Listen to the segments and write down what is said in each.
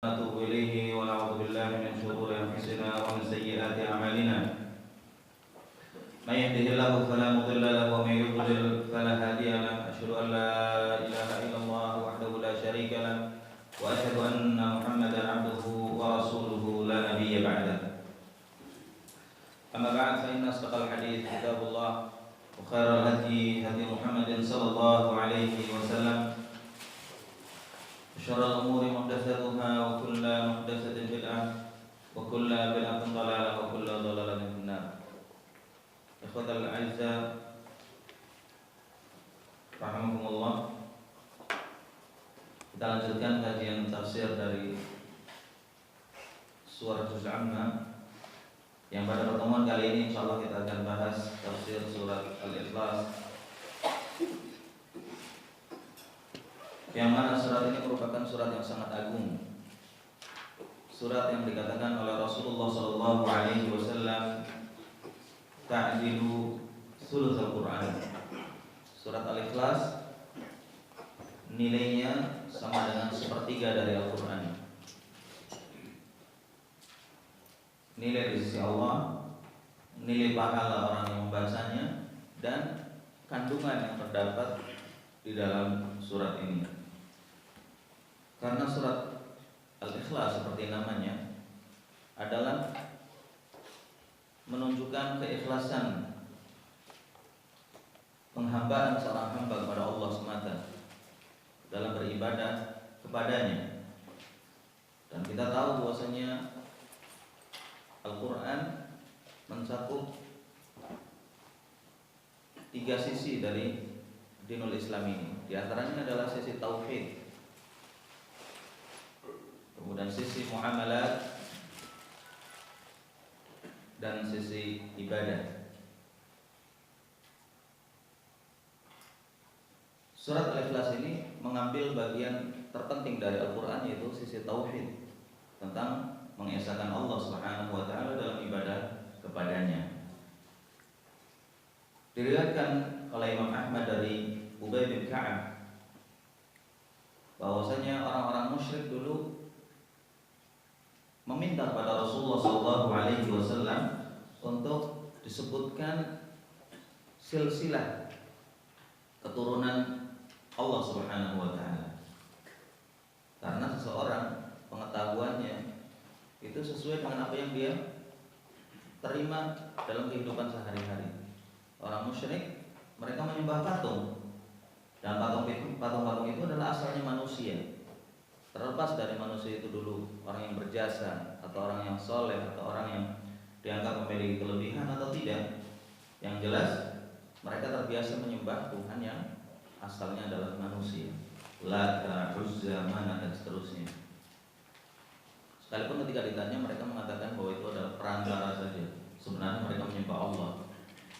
ونتوب إليه ونعوذ بالله من شرور أنفسنا ومن سيئات أعمالنا من يهده الله فلا مضل له ومن يضلل فلا هادي له أشهد أن لا إله إلا الله وحده لا شريك له وأشهد أن محمدا عبده ورسوله لا نبي بعده أما بعد فإن أصدق الحديث كتاب الله وخير الهدي هدي محمد صلى الله عليه وسلم شر الأمور محدثاتها وكل محدثة بدعة وكل بدعة ضلالة وكل ضلالة في النار. إخوة الأعزاء rahimakumullah, kita lanjutkan kajian tafsir dari surah Juz Amma yang pada pertemuan kali ini insyaallah kita akan bahas tafsir surat Al-Ikhlas, yang mana surat ini merupakan surat yang sangat agung, surat yang dikatakan oleh Rasulullah SAW ta'dilu thulutsal Quran. Surat Al-Ikhlas nilainya sama dengan sepertiga dari Al-Quran. Nilai di sisi Allah, nilai pahala orang yang membacanya, dan kandungan yang terdapat di dalam surat ini. Karena surat Al-Ikhlas seperti namanya adalah menunjukkan keikhlasan penghambaan seorang hamba kepada Allah semata dalam beribadah kepadanya. Dan kita tahu bahwasanya Al-Quran mencakup 3 sisi dari dinul Islam ini. Di antaranya adalah sisi tauhid, kemudian sisi muamalat, dan sisi ibadah. Surat Al-Ikhlas ini mengambil bagian terpenting dari Al-Quran, yaitu sisi tauhid, tentang mengesahkan Allah Subhanahu wa ta'ala dalam ibadah kepadanya. Diriwayatkan oleh Imam Ahmad dari Ubay bin Ka'ab bahwasanya orang-orang musyrik dulu meminta kepada Rasulullah SAW untuk disebutkan silsilah keturunan Allah Subhanahu wa ta'ala. Karena seseorang pengetahuannya itu sesuai dengan apa yang dia terima dalam kehidupan sehari-hari. Orang musyrik mereka menyembah patung, dan patung-patung itu adalah asalnya manusia. Terlepas dari manusia itu dulu orang yang berjasa atau orang yang soleh atau orang yang dianggap memiliki kelebihan atau tidak, yang jelas mereka terbiasa menyembah Tuhan yang asalnya adalah manusia, Lata, Uzza, Manat, dan seterusnya. Sekalipun ketika ditanya mereka mengatakan bahwa itu adalah perantara saja. Sebenarnya mereka menyembah Allah.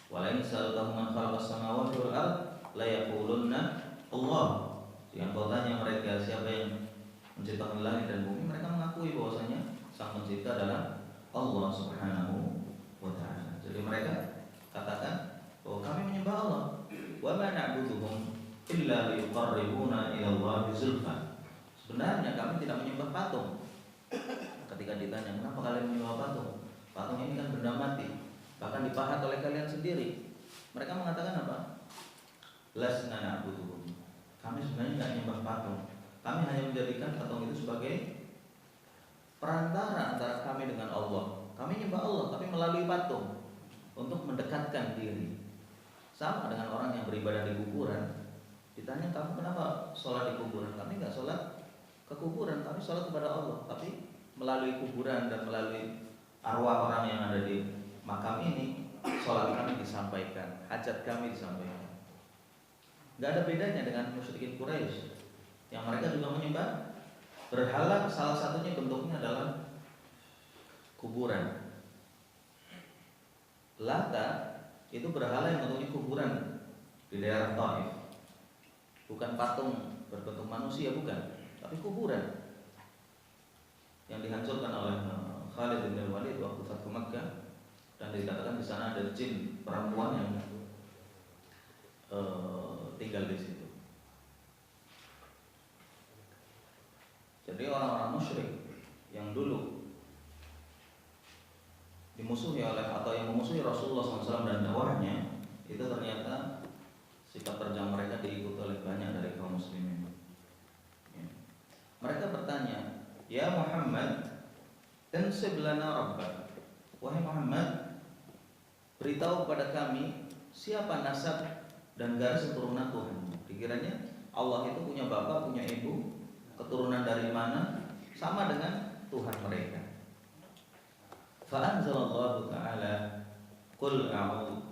Walain sa'altahum man khalaqas samawati wal ard la yaqulunna Allah. Yang kau tanya mereka siapa yang menciptakan langit dan bumi, mereka mengakui bahwasanya sang pencipta adalah Allah Subhanahu wa ta'ala. Jadi mereka katakan bahwa kami menyembah Allah. Wa ma na'buduhum illa liqarribuna ila Allah zulfa. Sebenarnya kami tidak menyembah patung. Ketika ditanya kenapa kalian menyembah patung? Patung ini kan benda mati, bahkan dipahat oleh kalian sendiri. Mereka mengatakan apa? Lasna na'buduhum. Kami sebenarnya tidak menyembah patung. Kami hanya menjadikan patung itu sebagai perantara antara kami dengan Allah. Kami menyembah Allah tapi melalui patung untuk mendekatkan diri. Sama dengan orang yang beribadah di kuburan. Ditanya kamu kenapa sholat di kuburan? Kami nggak sholat ke kuburan, kami sholat kepada Allah. Tapi melalui kuburan dan melalui arwah orang yang ada di makam ini, sholat kami disampaikan, hajat kami disampaikan. Nggak ada bedanya dengan musyrikin Quraisy yang mereka juga menyembah berhala. Salah satunya bentuknya adalah kuburan. Lata itu berhala yang bentuknya kuburan di daerah Taif. Bukan patung berbentuk manusia, bukan, tapi kuburan yang dihancurkan oleh Khalid bin Walid waktu Fathu Makkah, dan dikatakan di sana ada jin perempuan yang tinggal di situ. Jadi orang-orang musyrik dimusuhi oleh atau yang memusuhi Rasulullah SAW dan dakwahnya, itu ternyata sikap terjang mereka diikuti oleh banyak dari kaum muslimin. Ya. Mereka bertanya, ya Muhammad, ansib lana rabbak. Wahai Muhammad, beritahu kepada kami siapa nasab dan garis keturunan Tuhan. Dikiranya Allah itu punya bapak, punya ibu, keturunan dari mana, sama dengan Tuhan mereka. Fa'anzalallahu ta'ala Qul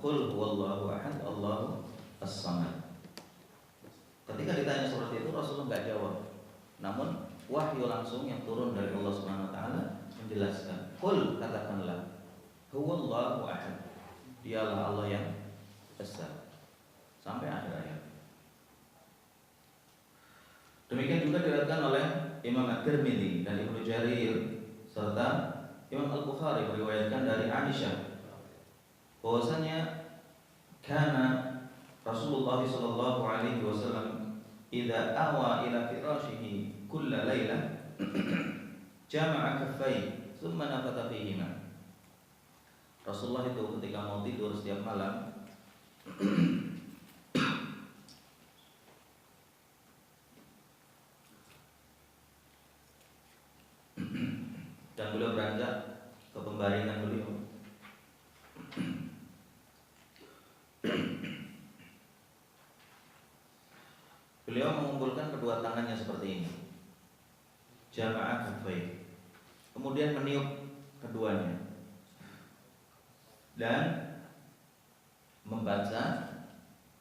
huwallahu ahad Allahu as-samad. Ketika ditanya seperti itu, Rasulullah nggak jawab. Namun wahyu langsung yang turun dari Allah Subhanahu wa taala menjelaskan. Qul, katakanlah, huwallahu ahad. Dialah Allah yang esa. Sampai akhir ayat. Demikian juga diriwayatkan oleh Imam At-Tirmidzi dan Ibnu Jarir serta Imam Al-Bukhari meriwayatkan dari Aisyah bahwasanya kana Rasulullah sallallahu alaihi wasallam idza awa ila firashihi kulla lailah jama'a kaffai thumma nafatha fihima. Rasulullah itu ketika mau tidur setiap malam dan beliau beranjak ke pembaringan beliau. Beliau mengumpulkan kedua tangannya seperti ini, jamaah kaffai, kemudian meniup keduanya dan membaca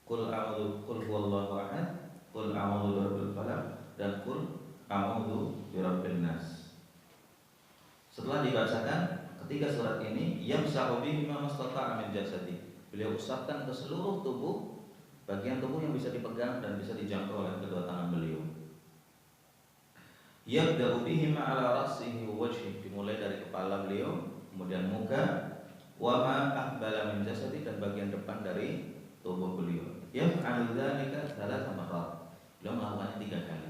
qul huwallahu ahad, qul a'udzu birabbil falaq dan qul a'udzu birabbin nas. Setelah dibacakan ketiga surat ini, yamsahu bihi ma mastata'a min jasadi. Beliau usapkan ke seluruh tubuh, bagian tubuh yang bisa dipegang dan bisa dijangkau oleh kedua tangan beliau. Yabda'u bihi ma 'ala ra'sihi wa wajhihi, dimulai dari kepala beliau, kemudian muka, wa ma aqbala min jasadi, dan bagian depan dari tubuh beliau. Yaf'alu dzalika 3 marrat. Beliau melakukannya 3 kali.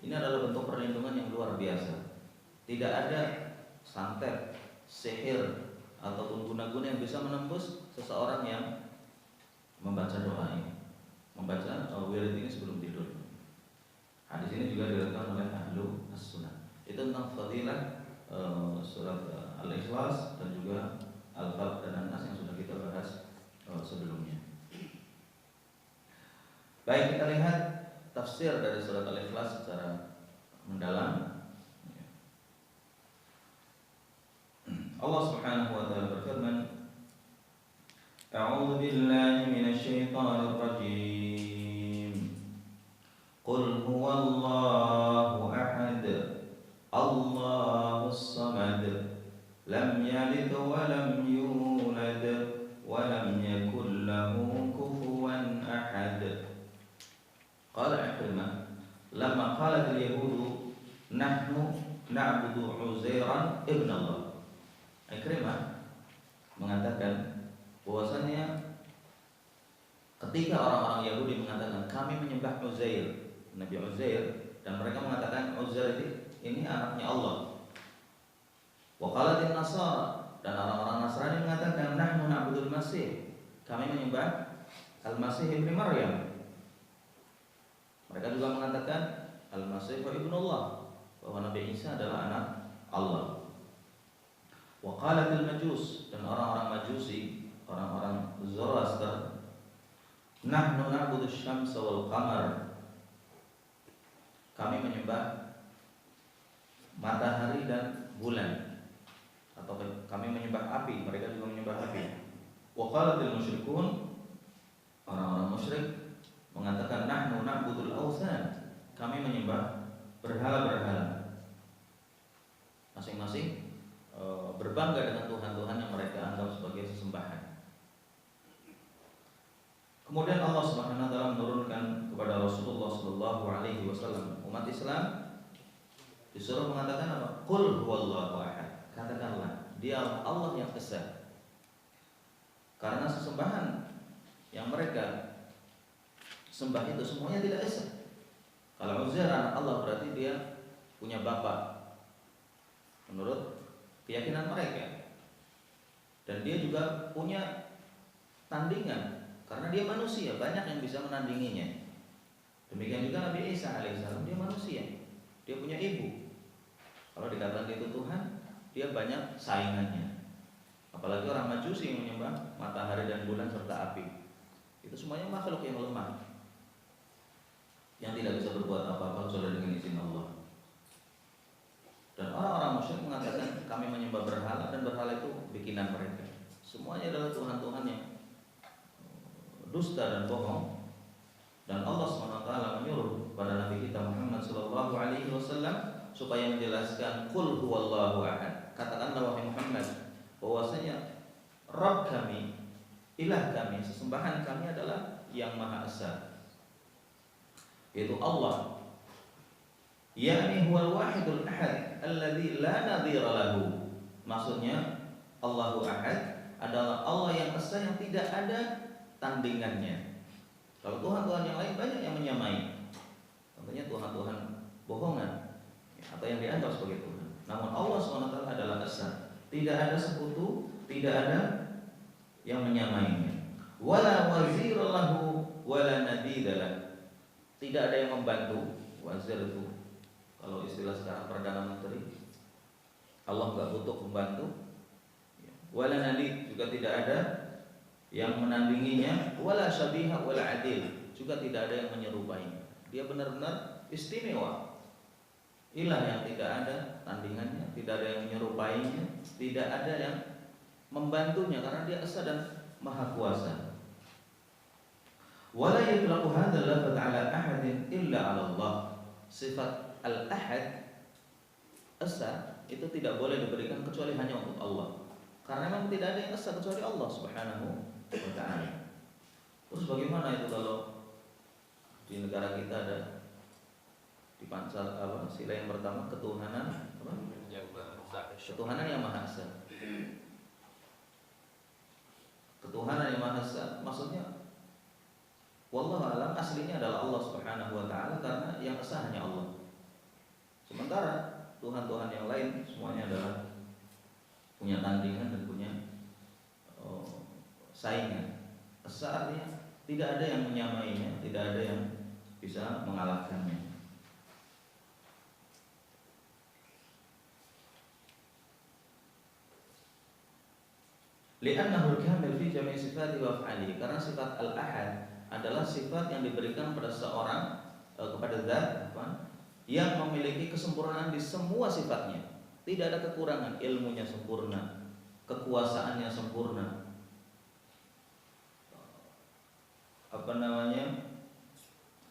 Ini adalah bentuk perlindungan yang luar biasa. Tidak ada santet, sihir ataupun guna-guna yang bisa menembus seseorang yang membaca doa ini, membaca wirid ini sebelum tidur. Hadis ini juga diriwayatkan oleh ahlu as-sunnah. Itu tentang fadilah surat Al-Ikhlas dan juga Al-Falaq dan An-Nas yang sudah kita bahas sebelumnya. Baik, kita lihat tafsir dari surat Al-Ikhlas secara mendalam. Allah Subhanahu wa taala berfirman, A'udzu billahi minasy syaithanir rajim. Qul huwallahu ahad, Allahus samad, lam yalid wa lam yulad wa lam yakul lahu kufuwan ahad. Qala Ikrimah, lamma qalat al-yahud nahnu na'budu Uzairan ibn Allah. Ikrimah mengatakan bahwasanya ketika orang-orang Yahudi mengatakan kami menyembah Uzair, Nabi Uzair, dan mereka mengatakan Uzair ini anaknya Allah. Wa qalatin Nasara, dan orang-orang Nasrani mengatakan nahnu na'budul Masih, kami menyembah Al-Masih ibn Maryam. Mereka juga mengatakan Al-Masih ibnullah, bahwa Nabi Isa adalah anak Allah. Wa qalatil Majus, dan orang-orang Majusi, orang-orang Zoroaster, nahnu na'budu syamsa wal qamar, kami menyembah matahari dan bulan, atau kami menyembah api, mereka juga menyembah api. Wa qalatil musyrikun, orang-orang musyrik mengatakan nahnu na'budul awthan, kami menyembah berhala-berhala. Masing-masing berbangga dengan Tuhan-Tuhan yang mereka anggap sebagai sesembahan. Kemudian Allah Subhanahu wa taala menurunkan kepada Rasulullah sallallahu alaihi wasallam, umat Islam disuruh mengatakan apa? Qul huwallahu ahad. Katakanlah, Dia Allah yang esa. Karena sesembahan yang mereka sembah itu semuanya tidak esa. Kalau Uzair anak Allah berarti dia punya bapak menurut keyakinan mereka. Dan dia juga punya tandingan karena dia manusia, banyak yang bisa menandinginya. Demikian juga Nabi Isa alaihissalam, dia manusia, dia punya ibu. Kalau dikatakan itu Tuhan, dia banyak saingannya. Apalagi orang Majusi yang menyembah matahari dan bulan serta api, itu semuanya makhluk yang lemah, yang tidak bisa berbuat apa-apa kecuali dengan izin Allah. Dan orang-orang musyrik mengatakan kami menyembah berhala, dan berhala itu bikinan mereka. Semuanya adalah Tuhan-Tuhan yang dusta dan bohong. Dan Allah SWT menyuruh pada Nabi kita Muhammad SAW supaya menjelaskan qul huwallahu ahad. Katakanlah wahai Muhammad bahwasanya Rabb kami, ilah kami, sesembahan kami adalah yang Maha Esa, yaitu Allah. Yani huwal wahidul ahad alladzi la nadhira lahu. Maksudnya Allahu ahad adalah Allah yang esa yang tidak ada tandingannya. Kalau Tuhan-Tuhan yang lain banyak yang menyamai, tentunya Tuhan-Tuhan bohongan atau yang dianggap sebagai Tuhan. Namun Allah SWT adalah esa, tidak ada sekutu, tidak ada yang menyamainya. Wala wazira lahu wala nadidalah. Tidak ada yang membantu. Wazir itu kalau istilah sekarang Perdana Menteri. Allah enggak butuh pembantu. Wala nadid, juga tidak ada yang menandinginya. Wala syabiha wala adil, juga tidak ada yang menyerupainya. Dia benar-benar istimewa, ilah yang tidak ada tandingannya, tidak ada yang menyerupainya, tidak ada yang membantunya karena dia esa dan maha kuasa. Wala yutlaqu hadzal lafdz ala ahadin illa 'ala Allah. Sifat al-ahad, esa, itu tidak boleh diberikan kecuali hanya untuk Allah. Karena memang tidak ada yang esa kecuali Allah Subhanahu wa ta'ala. Terus bagaimana itu kalau di negara kita ada di Pancasila apa, sila yang pertama ketuhanan apa? Ketuhanan yang Maha Esa. Ketuhanan yang Maha Esa maksudnya wallahu a'lam aslinya adalah Allah Subhanahu wa ta'ala, karena yang esa hanya Allah. Sementara Tuhan-Tuhan yang lain semuanya adalah punya tandingan dan punya saingan. Esa artinya tidak ada yang menyamainya, tidak ada yang bisa mengalahkannya. Li'annahu al-kamil fi jami' sifati wa af'ali. Karena sifat al-ahad adalah sifat yang diberikan pada seorang kepada zat yang memiliki kesempurnaan di semua sifatnya. Tidak ada kekurangan, ilmunya sempurna, kekuasaannya sempurna,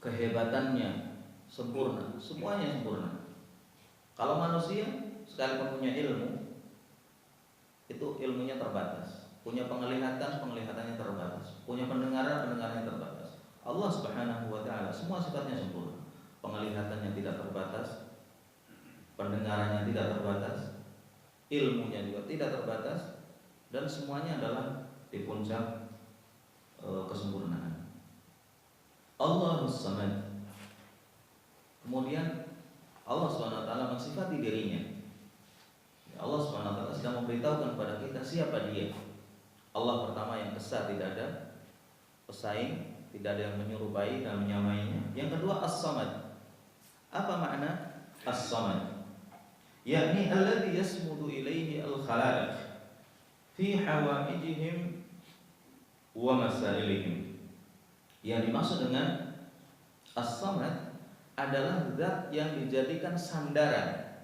kehebatannya sempurna, semuanya sempurna. Kalau manusia sekalipun punya ilmu, itu ilmunya terbatas. Punya penglihatannya terbatas. Punya pendengarannya terbatas. Allah Subhanahu wa ta'ala semua sifatnya sempurna. Penglihatannya tidak terbatas, pendengarannya tidak terbatas, ilmunya juga tidak terbatas, dan semuanya adalah di puncak kesempurnaan. Allahus Samad. Kemudian Allah Subhanahu wa ta'ala mensifati dirinya. Allah Subhanahu wa ta'ala sedang memberitahukan kepada kita siapa dia. Allah pertama yang esa, tidak ada pesaing, tidak ada yang menyerupai dan menyamainya. Yang kedua As-Samad. Apa makna As-Samad? Yakni alladzi yasmudu ilaihi al-khalaiq fi hawaijihim wa masailihim. Yang dimaksud dengan As-Samad adalah zat yang dijadikan sandaran.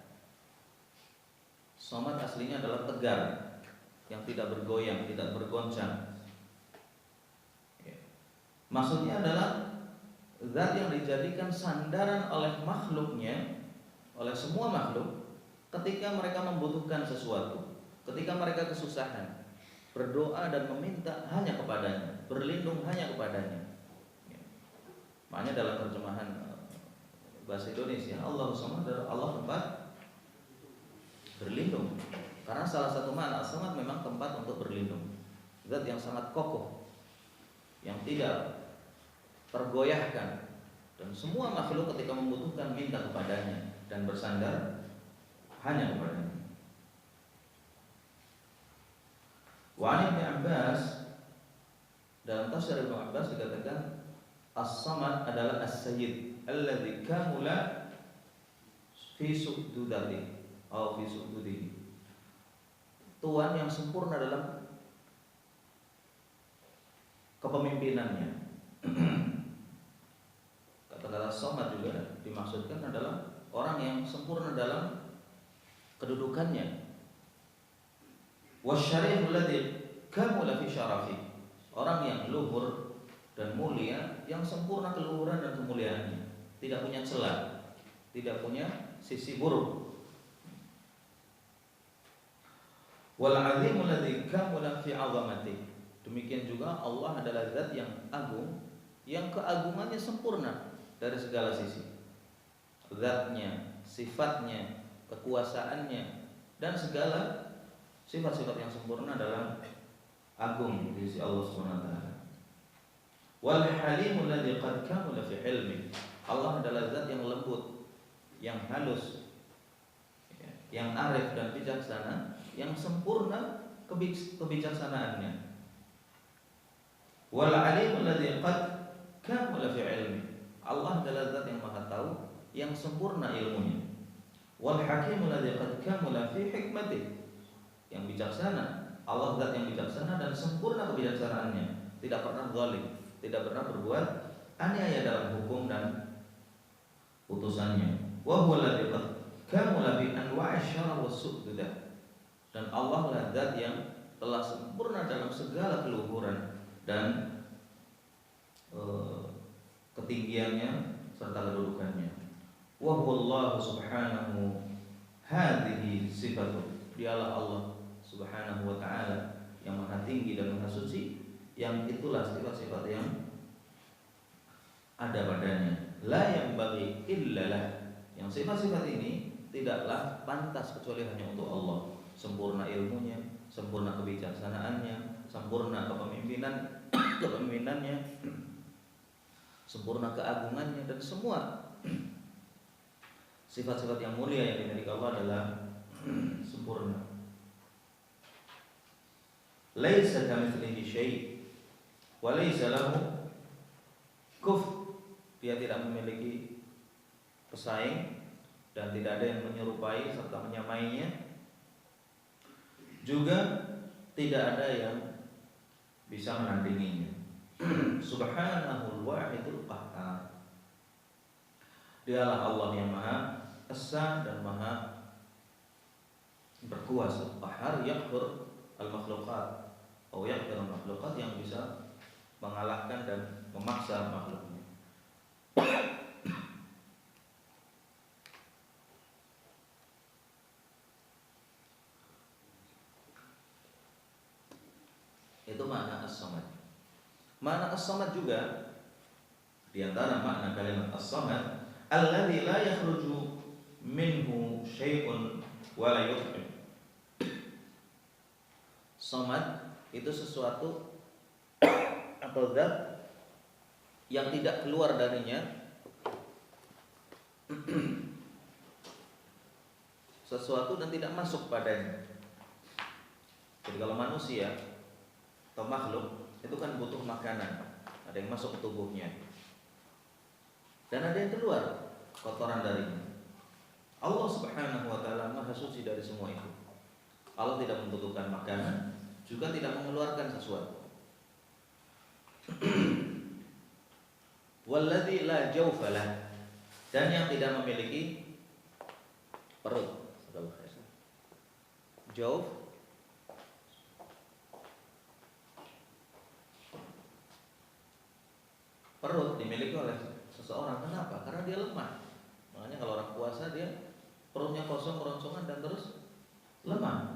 Samad aslinya adalah tegar, yang tidak bergoyang, tidak bergoncang. Maksudnya adalah zat yang dijadikan sandaran oleh makhluknya, oleh semua makhluk, ketika mereka membutuhkan sesuatu, ketika mereka kesusahan, berdoa dan meminta hanya kepadanya, berlindung hanya kepadanya. Makanya dalam terjemahan bahasa Indonesia, Allah Samad adalah Allah tempat berlindung. Karena salah satu makna As-Samad memang tempat untuk berlindung. Zat yang sangat kokoh, yang tidak tergoyahkan, dan semua makhluk ketika membutuhkan minta kepadanya dan bersandar hanya kepadanya. Wa tafsir Ibnu Abbas dikatakan as-samad adalah as-sayyid alladzi kamula fi su'dudati atau fi su'dudihi. Tuan yang sempurna dalam kepemimpinannya. Kata-kata samad juga dimaksudkan adalah orang yang sempurna dalam kedudukannya. Wasyarif alladzi kamula fi syarafi. Orang yang luhur dan mulia, yang sempurna keluhuran dan kemuliaannya, tidak punya celah, tidak punya sisi buruk. Wal azim alladzi kamula fi 'azamati. Demikian juga Allah adalah zat yang agung, yang keagungannya sempurna dari segala sisi. Zatnya, sifatnya, kekuasaannya, dan segala sifat-sifat yang sempurna adalah agung di sisi Allah Subhanahu wa taala. Wal halimul ladzi qad kamula fi ilmi. Allah adalah zat yang lembut, yang halus, yang arif dan bijaksana, yang sempurna kebijaksanaannya. Wal alimul ladzi qad kamula fi ilmi. Allah adalah zat yang maha tahu, yang sempurna ilmunya. Wal hakimul ladzi qad kamula fi hikmatihi. Yang bijaksana, Allah zat yang bijaksana dan sempurna kebijaksanaannya, tidak pernah zalim, tidak pernah berbuat aniaya dalam hukum dan putusannya. Wa huwa alladzi qad kamula bi anwa'i syarr was su'dudah. Dan Allah lah zat yang telah sempurna dalam segala keluhuran dan ketinggiannya serta kedudukannya. Wa huwa Allah subhanahu hadhihi sifatu. Dialah Allah Subhanahu wa ta'ala yang maha tinggi dan maha suci, yang itulah sifat-sifat yang ada padanya. La yang bagi illalah. Yang sifat-sifat ini tidaklah pantas kecuali hanya untuk Allah. Sempurna ilmunya, sempurna kebijaksanaannya, sempurna kepemimpinannya, sempurna keagungannya, dan semua sifat-sifat yang mulia yang dimiliki Allah adalah sempurna. Laisa kamitslihi syai' wa laisa lahu kuf. Dia tidak memiliki pesaing dan tidak ada yang menyerupai serta menyamainya. Juga tidak ada yang bisa menandinginya. Subhanahul wahidul qahhar. Dialah Allah yang maha esa dan maha berkuasa. Qahhar yaqhur al-makhluqat, atau yaqhur al-makhluqat, yang bisa mengalahkan dan memaksa makhluknya. Itu makna as-samad. Makna as-samad juga, di antara makna kalimat as-samad, alladzi la yakhruju minhu syai'un wa la yut'im. Samad itu sesuatu atau zat yang tidak keluar darinya sesuatu dan tidak masuk padanya. Jadi kalau manusia atau makhluk itu kan butuh makanan, ada yang masuk ke tubuhnya dan ada yang keluar kotoran darinya. Allah Subhanahu wa ta'ala maha suci dari semua itu. Allah tidak membutuhkan makanan, juga tidak mengeluarkan sesuatu. Walladzi la jawfa lah, dan yang tidak memiliki perut. Jawf perut dimiliki oleh seseorang. Kenapa? Karena dia lemah. Makanya kalau orang puasa dia perutnya kosong, keroncongan dan terus lemah.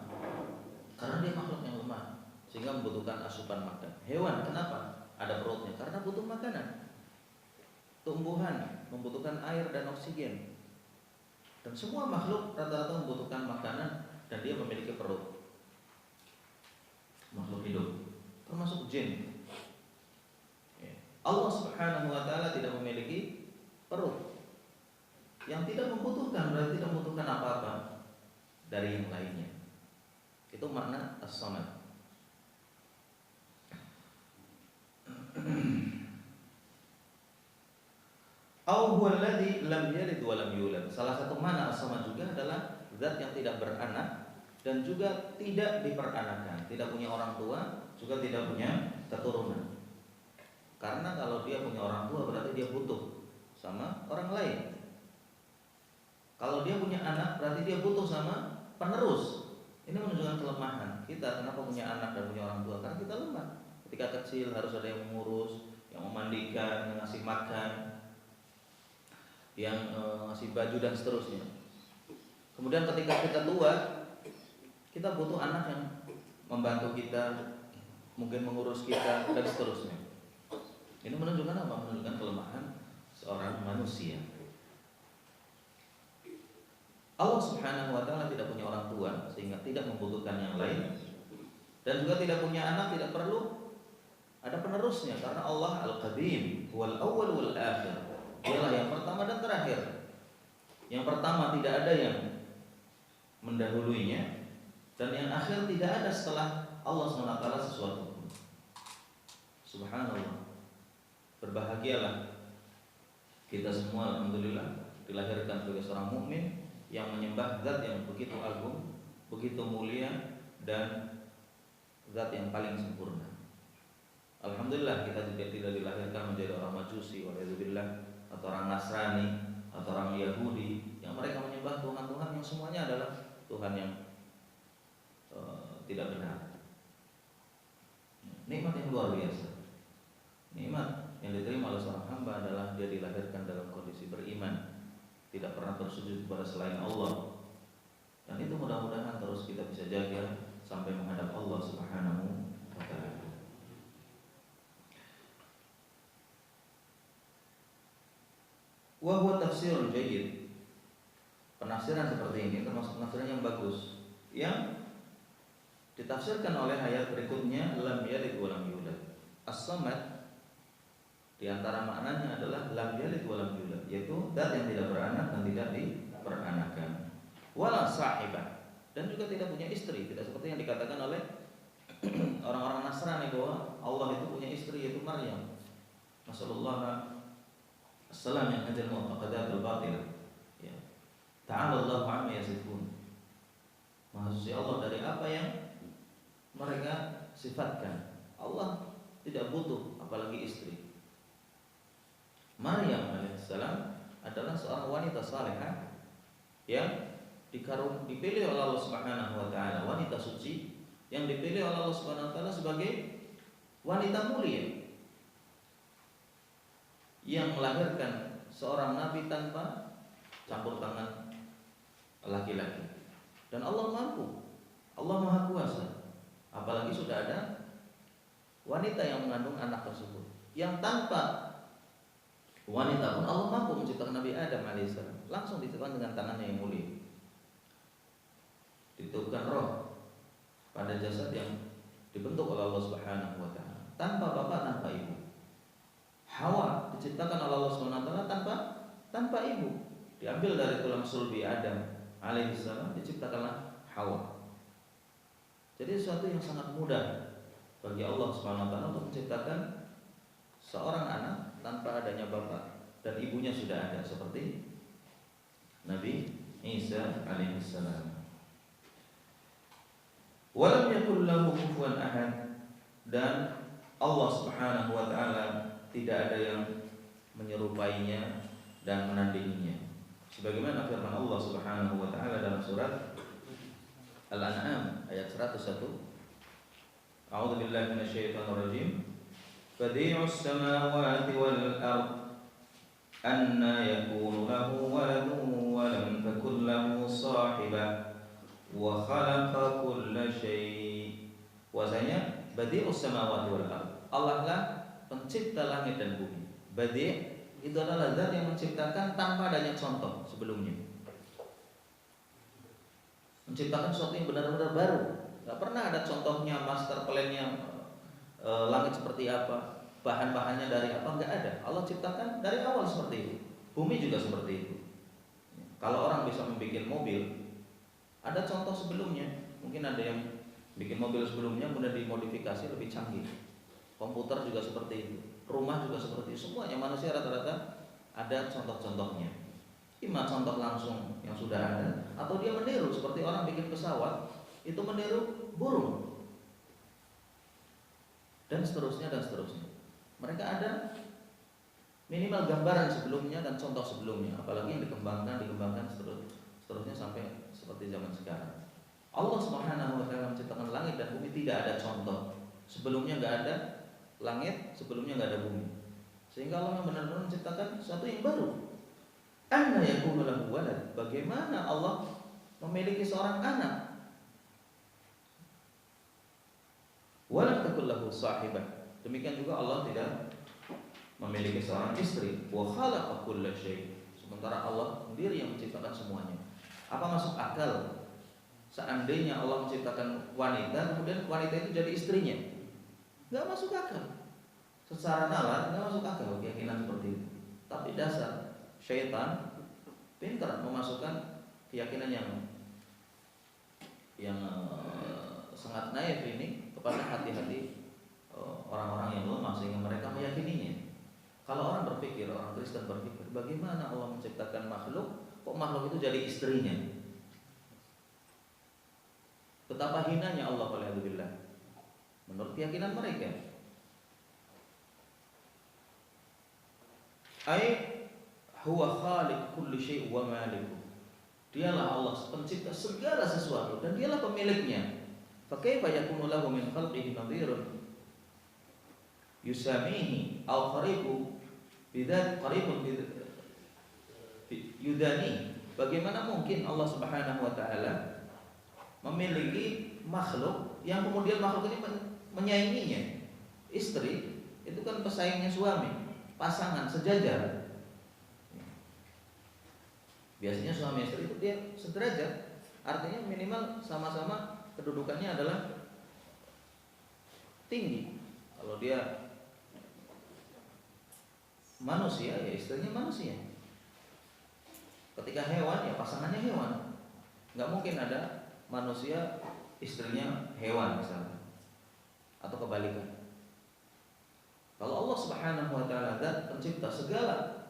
Karena dia makhluk yang lemah, sehingga membutuhkan asupan makan. Hewan kenapa ada perutnya? Karena butuh makanan. Tumbuhan membutuhkan air dan oksigen. Dan semua makhluk rata-rata membutuhkan makanan dan dia memiliki perut. Makhluk hidup, termasuk jin. Allah Subhanahu wa ta'ala tidak memiliki perut. Yang tidak membutuhkan berarti tidak membutuhkan apa-apa dari yang lainnya. Itu makna as-samad. huwa alladzi lam yalid wa lam yulad. Salah satu makna as-samad juga adalah zat yang tidak beranak dan juga tidak diperanakan, tidak punya orang tua, juga tidak punya keturunan. Karena kalau dia punya orang tua berarti dia butuh sama orang lain. Kalau dia punya anak berarti dia butuh sama penerus. Ini menunjukkan kelemahan kita. Kenapa punya anak dan punya orang tua? Karena kita lemah. Ketika kecil harus ada yang mengurus, yang memandikan, yang ngasih makan, yang ngasih baju dan seterusnya. Kemudian ketika kita tua, kita butuh anak yang membantu kita, mungkin mengurus kita dan seterusnya. Ini menunjukkan apa? Menunjukkan kelemahan seorang manusia. Allah Subhanahu wa taala tidak punya orang tua sehingga tidak membutuhkan yang lain, dan juga tidak punya anak, tidak perlu ada penerusnya karena Allah Al-Qadim, wal awwal wal akhir. Dialah yang pertama dan terakhir. Yang pertama tidak ada yang mendahuluinya, dan yang akhir tidak ada setelah Allah SWT sesuatu pun. Subhanallah. Berbahagialah kita semua, alhamdulillah, dilahirkan sebagai seorang mukmin yang menyembah zat yang begitu agung, begitu mulia, dan zat yang paling sempurna. Alhamdulillah kita juga tidak dilahirkan menjadi orang Majusi, walaikumsalam, atau orang Nasrani, atau orang Yahudi yang mereka menyembah Tuhan-Tuhan yang semuanya adalah Tuhan yang tidak benar. Nikmat yang luar biasa. Nikmat yang diterima oleh seorang hamba adalah dia dilahirkan dalam kondisi beriman, tidak pernah bersujud kepada selain Allah. Dan itu mudah-mudahan terus kita bisa jaga sampai menghadap Allah Subhanahu wa taala. Wa huwa tafsirul jayyid. Penafsiran seperti ini termasuk penafsiran yang bagus, yang ditafsirkan oleh ayat berikutnya, lam yalid wa lam yulad. As-samad di antara maknanya adalah lam yalid wa lam yulad, yaitu zat yang tidak beranak dan tidak diperanakan. Wala sahibah, dan juga tidak punya istri, tidak seperti yang dikatakan oleh orang-orang Nasrani bahwa Allah itu punya istri, yaitu Maryam. Nasallallahu assalam yang hadal mu'taqadat al-batilah. Ya. Ta'ala Allahu amma yasifun. Maha suci Allah dari apa yang mereka sifatkan. Allah tidak butuh apalagi istri. Maryam alaihissalam adalah seorang wanita salehah yang dipilih oleh Allah Subhanahu wa taala, wanita suci yang dipilih oleh Allah Subhanahu wa taala sebagai wanita mulia yang melahirkan seorang nabi tanpa campur tangan laki-laki. Dan Allah mampu, Allah Maha Kuasa. Apalagi sudah ada wanita yang mengandung anak tersebut, yang tanpa wanita pun Allah mampu menciptakan Nabi Adam alaihissalam, langsung diciptakan dengan tangannya yang mulia. Ditiupkan roh pada jasad yang dibentuk oleh Allah Subhanahu wa taala, tanpa bapak, tanpa ibu. Hawa diciptakan oleh Allah Subhanahu wa taala tanpa ibu. Diambil dari tulang sulbi Adam alaihissalam, diciptakanlah Hawa. Jadi sesuatu yang sangat mudah bagi Allah Subhanahu wa taala untuk menciptakan seorang anak tanpa adanya bapak dan ibunya sudah ada, seperti Nabi Isa alaihissalam. Walam yakul lahu kufuwan ahad, dan Allah Subhanahu wa taala tidak ada yang menyerupainya dan menandinginya. Sebagaimana firman Allah Subhanahu wa taala dalam surat Al-An'am ayat 101. A'udzu billahi minasyaitonir rajim. Badi'us samawati wal ard anna yakunu lahu waladun wa lam takul lahu sahibah wa khalaqa kulla syai'. Bahwasanya badi'us samawati wal ard, Allah lah pencipta langit dan bumi. Badi' itu adalah zat yang menciptakan tanpa adanya contoh sebelumnya. Menciptakan sesuatu yang benar-benar baru. Gak pernah ada contohnya, master plan-nya, langit seperti apa, bahan-bahannya dari apa, nggak ada. Allah ciptakan dari awal seperti itu. Bumi juga seperti itu. Kalau orang bisa membuat mobil, ada contoh sebelumnya. Mungkin ada yang bikin mobil sebelumnya kemudian dimodifikasi lebih canggih. Komputer juga seperti itu, rumah juga seperti itu. Semuanya manusia rata-rata ada contoh-contohnya. Ima contoh langsung yang sudah ada, atau dia meniru seperti orang bikin pesawat itu meniru burung, dan seterusnya dan seterusnya. Mereka ada minimal gambaran sebelumnya dan contoh sebelumnya, apalagi yang dikembangkan seterusnya sampai seperti zaman sekarang. Allah Subhanahu wa taala menciptakan langit dan bumi tidak ada contoh. Sebelumnya nggak ada langit, sebelumnya nggak ada bumi. Sehingga Allah benar-benar menciptakan sesuatu yang baru. Anna yakunu lahu walad? Bagaimana Allah memiliki seorang anak? Walam takul lahu sahibah. Demikian juga Allah tidak memiliki seorang istri. Wa khalaqa kulla syai'. Sementara Allah sendiri yang menciptakan semuanya. Apa masuk akal seandainya Allah menciptakan wanita, kemudian wanita itu jadi istrinya? Gak masuk akal. Secara nalar gak masuk akal keyakinan seperti itu. Tapi dasar syaitan pintar memasukkan keyakinan yang sangat naif ini kepada hati-hati orang-orang yang lemah, sehingga mereka meyakininya. Kalau orang Kristen berpikir, bagaimana Allah menciptakan makhluk, kok makhluk itu jadi istrinya? Betapa hinanya Allah waliyadzubillah menurut keyakinan mereka. Huwa khaliq kulli syai' wa maliku. Dialah Allah pencipta segala sesuatu dan dialah pemiliknya. Fa kaifa yakunu lahu min khalqihi nadhirun yusamihi aw qaribu bidzat qaribun yudani. Bagaimana mungkin Allah Subhanahu wa taala memiliki makhluk yang kemudian makhluk ini menyainginya? Istri itu kan pesaingnya suami, pasangan sejajar. Biasanya suami istri itu dia sederajat, artinya minimal sama-sama kedudukannya adalah tinggi. Kalau dia manusia, ya istrinya manusia. Ketika hewan, ya pasangannya hewan. Nggak mungkin ada manusia istrinya hewan misalnya, atau kebalikan. Kalau Allah Subhanahu wa taala zat pencipta segala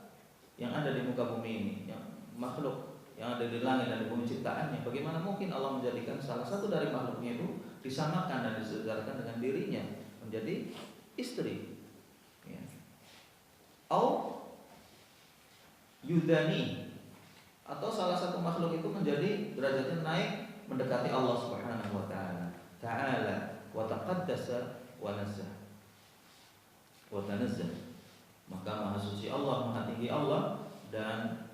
yang ada di muka bumi ini, yang makhluk yang ada di langit dan di bumi ciptaannya, bagaimana mungkin Allah menjadikan salah satu dari makhluknya itu disamakan dan disedarkan dengan dirinya menjadi istri? Ya. Au yudani, atau salah satu makhluk itu menjadi derajatnya naik mendekati Allah Subhanahu wa taala. Ta'ala wa taqaddasa wa nazzah wa tanazzah. Maka maha suci Allah, maha tinggi Allah, dan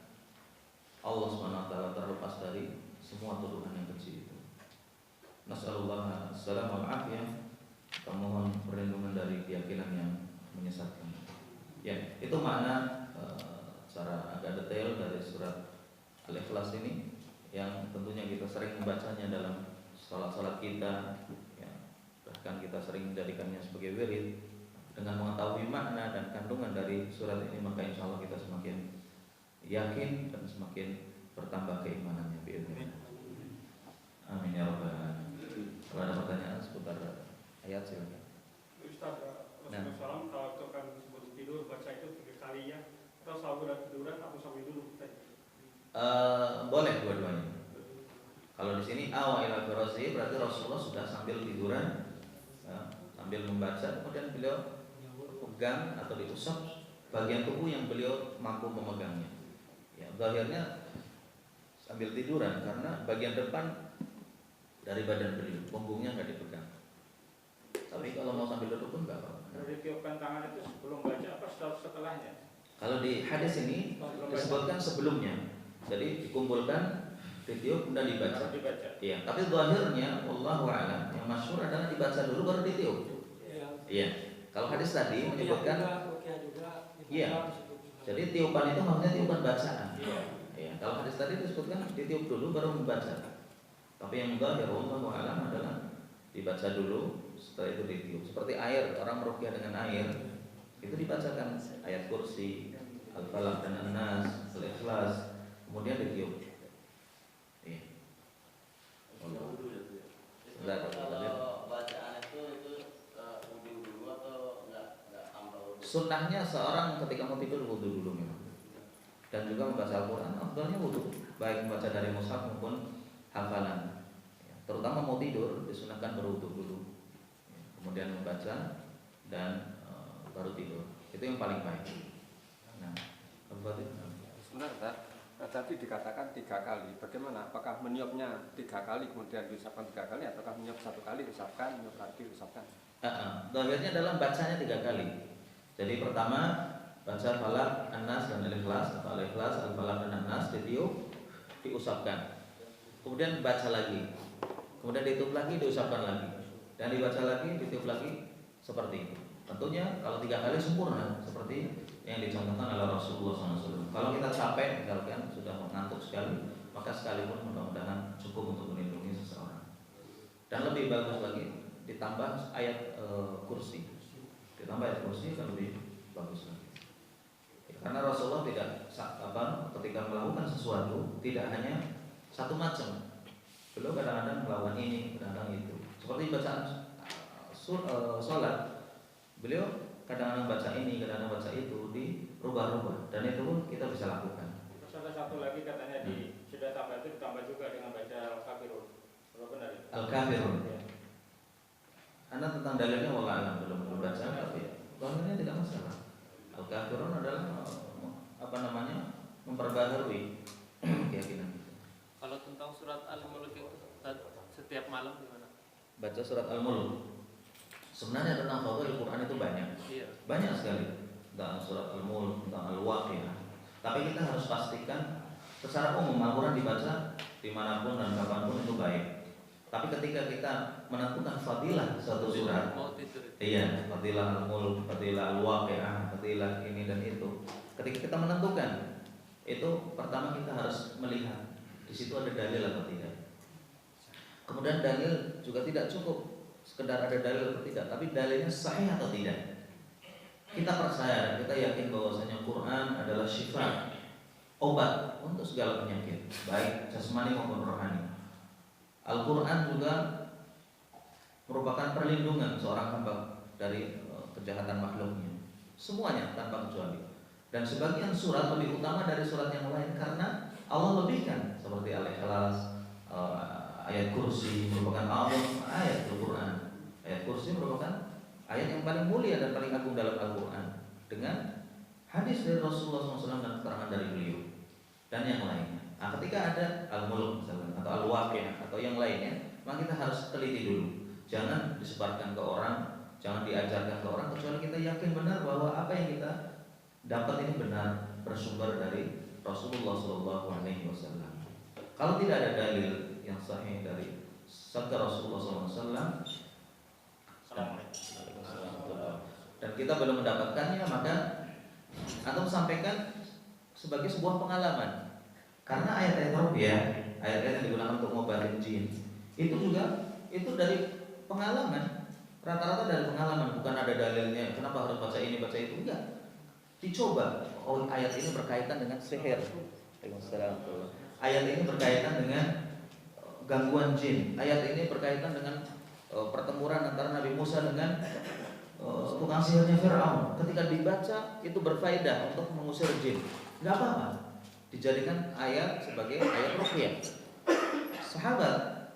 Allah Subhanahu wa taala terlepas dari semua tuduhan yang kecil itu. Nas'alullah as-salam wal afiyah. Kita mohon perlindungan dari keyakinan yang menyesatkan. Ya, itu makna secara agak detail dari surat Al-Ikhlas ini, yang tentunya kita sering membacanya dalam salat-salat kita, ya, bahkan kita sering menjadikannya sebagai wirid. Dengan mengetahui makna dan kandungan dari surat ini, maka insya Allah kita semakin yakin dan semakin bertambah keimanannya. Amin ya rabbal alamin. Kalau ada pertanyaan seputar ayat, silakan. Ustaz, Rasulullah SAW kalau kan sebelum tidur baca itu 3 kali ya, atau sambil tiduran atau sambil duduk? Boleh dua-duanya. Kalau di sini awal firashi berarti Rasulullah sudah sambil tiduran, ya, sambil membaca, kemudian beliau pegang atau diusap bagian tubuh yang beliau mampu memegangnya. Ya, zahirnya sambil tiduran karena bagian depan dari badan beliau, punggungnya nggak dipegang. Tapi kalau mau sambil duduk pun nggak apa-apa. Kalau ditiupkan tangan itu sebelum baca apa setelahnya? Kalau di hadis ini disebutkan sebelumnya. Jadi dikumpulkan, ditiup, kemudian dibaca. Iya, tapi zahirnya wallahu a'lam yang masyhur adalah dibaca dulu baru ditiup. Iya. Kalau hadis tadi menyebutkan iya. Jadi tiupan itu maksudnya tiupan bacaan. Iya. Kalau hadis tadi disebutkan ditiup dulu baru membaca. Tapi yang zahir wallahu a'lam adalah dibaca dulu, setelah itu ditiup. Seperti air, orang meruqyah dengan air, itu dibacakan ayat kursi, Al-Falaq dan An-Nas, Al-Ikhlas, kemudian ditiup. Iya. Kalau bacaan itu wudu dulu atau enggak tanpa wudu? Sunnahnya seorang ketika mau tidur wudu dulu memang. Dan juga membaca Al-Quran afdalnya wudu, baik membaca dari mushaf maupun hafalan. Ya, terutama mau tidur disunahkan berwudu dulu, ya, kemudian membaca dan baru tidur. Itu yang paling baik. Nah, sebentar, tadi dikatakan 3 kali. Bagaimana? Apakah meniupnya 3 kali kemudian diusapkan 3 kali, ataukah meniup 1 kali usapkan, meniup lagi usapkan? Dohirnya dalam bacanya 3 kali. Jadi pertama baca Falaq, An-Nas dan Al-Ikhlas, atau Al-Ikhlas, Al-Falaq dan An-Nas, ditiup, diusapkan. Kemudian baca lagi. Kemudian ditiup lagi, diusapkan lagi. Dan dibaca lagi, ditiup lagi, seperti itu. Tentunya kalau 3 kali sempurna seperti yang dicontohkan oleh Rasulullah SAW. Kalau kita capek, misalkan sudah mengantuk sekali, maka sekalipun mudah-mudahan cukup untuk melindungi seseorang. Dan lebih bagus lagi ditambah ayat kursi. Ditambah ayat kursi kan lebih bagus lagi. Karena Rasulullah tidak ketika melakukan sesuatu tidak hanya satu macam. Beliau kadang-kadang melakukan ini, kadang-kadang itu. Seperti bacaan sholat, beliau kadang-kadang baca ini, kadang-kadang baca itu, dirubah-rubah. Dan itu pun kita bisa lakukan. Terus ada satu lagi katanya di sudah tambah itu ditambah juga dengan baca Al-Kafirun. Kalau benar ya? Al-Kafirun. Anda tentang dalilnya wallah belum baca, tapi dalilnya tidak masalah. Al-Kafirun adalah memperbaharui keyakinan kita. Kalau tentang surat Al-Mulk itu setiap malam gimana? Baca surat Al-Mulk. Sebenarnya tentang fadhil Al-Quran itu banyak. Iya. Banyak sekali tentang surat Al-Mulk, tentang Al-Waqiah. Tapi kita harus pastikan secara umum Al-Quran dibaca dimanapun dan kapanpun itu baik. Tapi ketika kita menentukan fadilah suatu surat, iya, fadilah Al-Mulk, fadilah Al-Waqiah, fadilah ini dan itu. Ketika kita menentukan, itu pertama kita harus melihat di situ ada dalil atau tidak. Kemudian dalil juga tidak cukup sekedar ada dalil atau tidak, tapi dalilnya sahih atau tidak. Kita percaya, kita yakin bahwasanya Quran adalah syifa, obat untuk segala penyakit, baik jasmani maupun rohani. Al-Quran juga merupakan perlindungan seorang hamba dari kejahatan makhluknya, semuanya tanpa kecuali. Dan sebagian surat lebih utama dari surat yang lain karena Allah lebihkan, seperti Al-Ikhlas, ayat kursi merupakan ayat Al-Quran. Ayat kursi merupakan ayat yang paling mulia dan paling agung dalam Al-Quran, dengan hadis dari Rasulullah SAW dan keterangan dari beliau dan yang lainnya. Nah, ketika ada Al-Mulk misalnya, atau Al-Waqiah atau yang lainnya, maka kita harus teliti dulu. Jangan disebarkan ke orang, jangan diajarkan ke orang kecuali kita yakin benar bahwa apa yang kita dapat ini benar bersumber dari Rasulullah SAW. Kalau tidak ada dalil yang sahih dari sabda Rasulullah SAW dan kita belum mendapatkannya, maka antum sampaikan sebagai sebuah pengalaman. Karena ayat-ayat ruqyah, ayat-ayat yang digunakan untuk ngobatin jin, itu juga itu dari pengalaman. Rata-rata dari pengalaman, bukan ada dalilnya. Kenapa harus baca ini, baca itu? Enggak. Dicoba. Oh, ayat ini berkaitan dengan sihir. Ayat ini berkaitan dengan gangguan jin. Ayat ini berkaitan dengan pertempuran antara Nabi Musa dengan tukang sihirnya Fir'aun. Ketika dibaca itu berfaedah untuk mengusir jin. Enggak apa-apa. Dijadikan ayat sebagai ayat ruqyah. Sahabat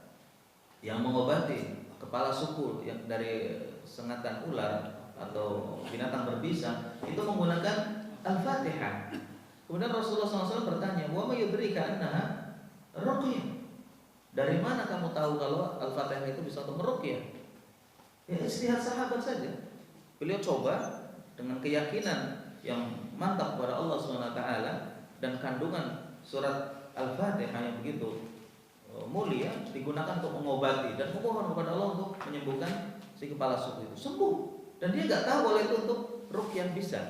yang mengobati kepala suku yang dari sengatan ular atau binatang berbisa itu menggunakan Al-Fatihah. Kemudian Rasulullah SAW bertanya, "Wa ma yudrika annaha ruqyah?" Dari mana kamu tahu kalau Al-Fatihah itu bisa untuk meruqyah? Ya istihad sahabat saja. Beliau coba dengan keyakinan yang mantap kepada Allah SWT dan kandungan surat Al-Fatihah yang begitu mulia digunakan untuk mengobati dan memohon kepada Allah untuk menyembuhkan si kepala suku itu. Sembuh. Dan dia nggak tahu kalau itu untuk ruqyah bisa.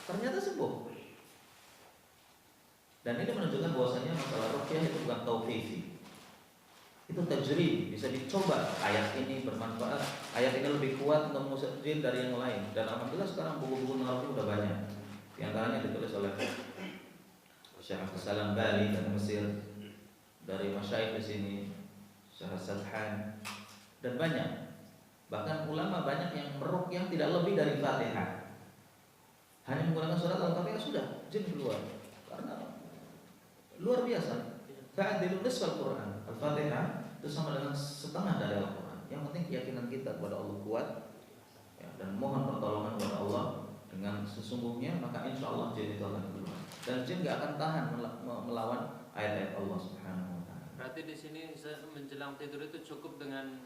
Ternyata sembuh. Dan ini menunjukkan bahwasanya masalah ruqyah itu bukan tauqifi. Itu tajrib, bisa dicoba. Ayat ini bermanfaat, ayat ini lebih kuat untuk mengusir jin dari yang lain. Dan alhamdulillah sekarang buku-buku narawih udah banyak. Di antaranya ditulis oleh Syekh Salam Bali dari Mesir, dari masyayikh di sini, Syekh Sadhan, dan banyak. Bahkan ulama banyak yang meruqyah tidak lebih dari Fatihah. Hanya menggunakan surat Al-Fatihah sudah jin keluar. Karena luar biasa. Fa'dilu nisfal Quran. Al-Fatihah itu sama dengan setengah dari Al-Quran. Yang penting keyakinan kita kepada Allah kuat, ya, dan mohon pertolongan kepada Allah dengan sesungguhnya, maka insya Allah jin itu akan keluar. Dan jin gak akan tahan melawan ayat-ayat Allah Subhanahu wa Ta'ala. Berarti di sini menjelang tidur itu cukup dengan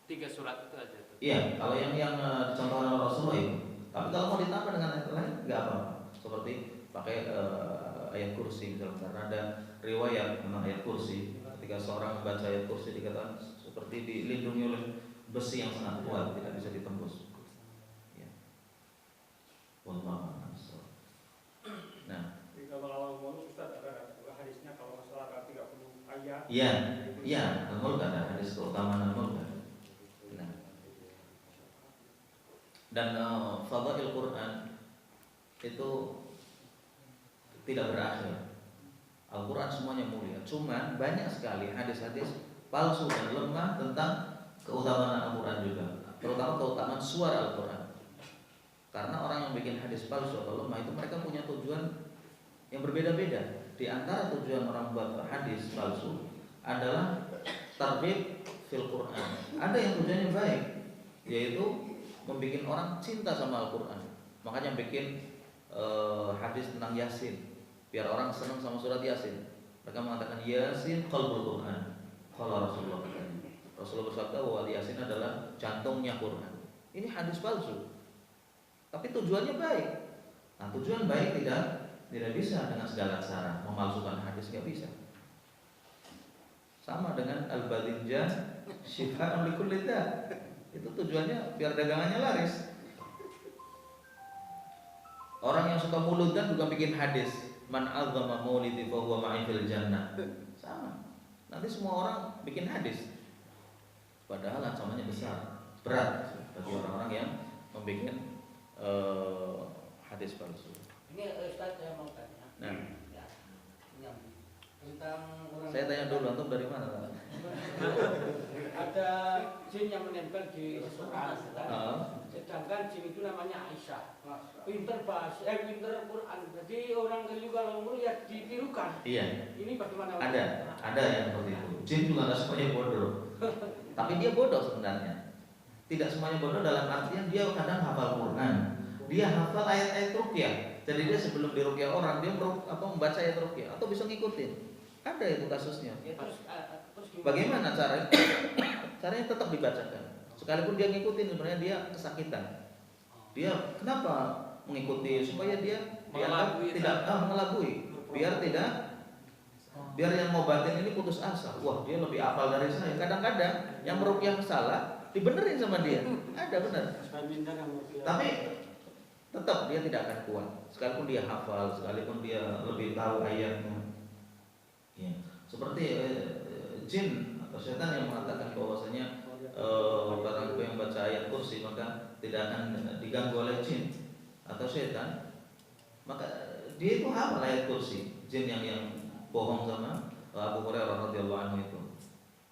3 surat itu aja tuh. Iya, kalau yang dicontohkan oleh Rasulullah itu. Tapi kalau mau ditambah dengan ayat lain nggak apa-apa. Seperti pakai ayat kursi misalnya, karena ada riwayat tentang ayat kursi. Ketika seorang membaca ayat kursi dikatakan seperti dilindungi oleh besi yang sangat kuat, tidak bisa ditembus. Ya. Wallahu a'lam. Nah, Kalau al-mulk Ustaz ada hadisnya kalau masalah 30 ayat. iya, iya, al-mulk ada hadis keutamaan al-mulk. Nah. Dan fadhail Quran itu tidak berakhir. Al-Quran semuanya mulia. Cuman banyak sekali hadis-hadis palsu dan lemah tentang keutamaan Al-Quran juga. Terutama keutamaan suara Al-Quran. Karena orang yang bikin hadis palsu atau lemah itu mereka punya tujuan yang berbeda-beda. Di antara tujuan orang buat hadis palsu adalah targhib fil Quran. Ada yang tujuannya baik, yaitu membuat orang cinta sama Al-Quran. Makanya bikin hadis tentang Yasin, biar orang senang sama surat Yasin. Mereka mengatakan Yasin qalbul Quran. Kalau Rasulullah katanya, Rasulullah bersabda bahwa Yasin adalah jantungnya Quran. Ini hadis palsu, tapi tujuannya baik. Nah, tujuan baik tidak bisa dengan segala cara memalsukan hadis, nggak bisa. Sama dengan al-badinjah syifa'un likulli da'. Itu tujuannya biar dagangannya laris. Orang yang suka muludan juga bikin hadis, man azzama maulidi fa huwa ma'i fil jannah. Sama. Nanti semua orang bikin hadis. Padahal ancamannya besar, berat bagi orang-orang yang membuat hadis palsu. Ini Ustaz saya mau tanya. Nah, Ya, tentang orang. saya tanya dulu, antum dari mana, Pak? Ada jin yang menempel di seseorang, sedangkan jin itu namanya Aisyah. Pinter bahasa, pinter Quran. Jadi orang keliru kalau melihat ditirukan. Iya. Ini bagaimana? Ada yang seperti itu. Jin juga nggak semuanya bodoh, tapi dia bodoh sebenarnya. Tidak semuanya bodoh dalam artian dia kadang hafal Quran, dia hafal ayat-ayat ruqyah. Jadi dia sebelum diruqyah orang dia membaca ayat ruqyah atau bisa ngikutin. Ada itu kasusnya. Ya, terus Bagaimana caranya? Caranya tetap dibacakan. Sekalipun dia ngikutin sebenarnya dia kesakitan. Dia kenapa mengikuti supaya dia dianggap tidak mengelabui, biar yang ngobatin ini putus asa. Wah, dia lebih hafal dari saya. Kadang-kadang yang meruqyah salah dibenerin sama dia. Ada benar. Tapi tetap dia tidak akan kuat. Sekalipun dia hafal, sekalipun dia lebih tahu ayatnya. Ya, seperti jin atau setan yang mengatakan bahwasanya barang yang baca ayat kursi maka tidak akan diganggu oleh jin atau setan, maka dia itu hafal ayat kursi. Jin yang bohong sama Abu Hurairah radhiyallahu anhu itu,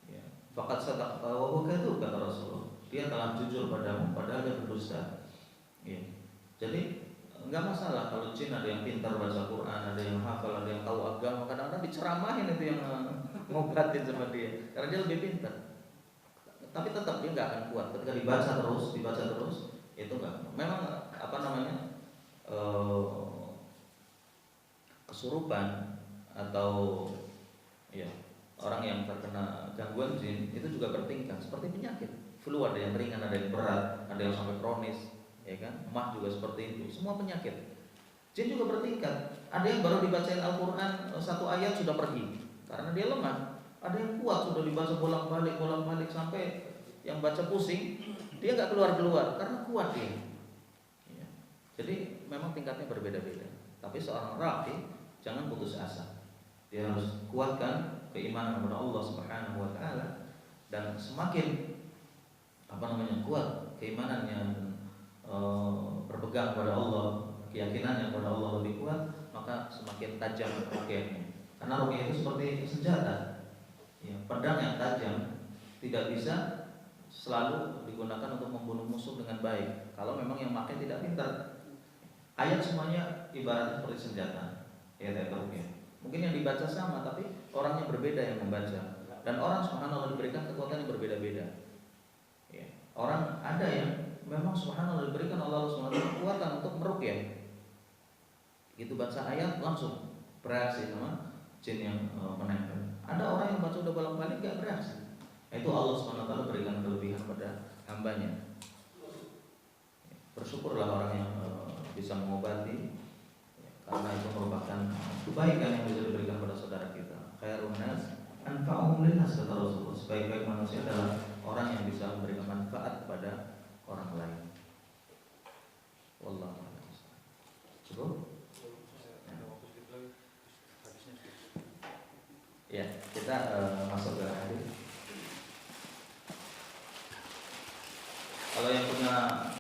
ya, faqad sadaqta wa huwa kadzub, kata Rasulullah. Dia telah jujur padamu padahal dia berdusta. Ya. Jadi enggak masalah kalau jin ada yang pintar baca Quran, ada yang hafal, ada yang tahu agama. Kadang-kadang diceramahin itu yang ngobatin sama dia karena dia lebih pintar. Tapi tetap dia nggak akan kuat ketika dibaca terus itu nggak. Memang kesurupan atau ya orang yang terkena gangguan jin itu juga bertingkat seperti penyakit. Flu ada yang ringan, ada yang berat, ada yang sampai kronis, ya kan? Mah juga seperti itu. Semua penyakit. Jin juga bertingkat. Ada yang baru dibacain Al-Quran satu ayat sudah pergi karena dia lemah. Ada yang kuat sudah dibaca bolak-balik sampai yang baca pusing, dia nggak keluar karena kuat dia. Ya. Jadi memang tingkatnya berbeda-beda. Tapi seorang rafi jangan putus asa. Dia harus kuatkan keimanan kepada Allah Subhanahu wa taala, dan semakin kuat keimanannya, berpegang kepada Allah, keyakinannya kepada Allah lebih kuat, maka semakin tajam ruqyahnya. Karena ruqyah itu seperti senjata, ya, pedang yang tajam tidak bisa selalu digunakan untuk membunuh musuh dengan baik. Kalau memang yang pakai tidak pintar, ayat semuanya ibaratnya seperti senjata, ya ruqyah. Mungkin yang dibaca sama, tapi orangnya berbeda yang membaca. Dan orang subhanallah diberikan kekuatan yang berbeda-beda. Ya. Orang ada yang memang subhanallah diberikan Allah SWT kekuatan untuk meruqyah. Gitu baca ayat langsung bereaksi sama jin yang menempel. Ada orang yang baca udah bolak-balik gak bereaksi. Itu Allah SWT berikan kelebihan pada hambanya. Bersyukurlah orang yang bisa mengobati, karena itu merupakan kebaikan yang bisa diberikan pada saudara kita. Khairun nas anfa'uhum linnas, kata Rasulullah. Sebaik-baik manusia adalah orang yang bisa memberikan manfaat kepada orang lain. Wallahu a'lam. Cukup? Ya, kita masuk ke hadis. Kalau yang punya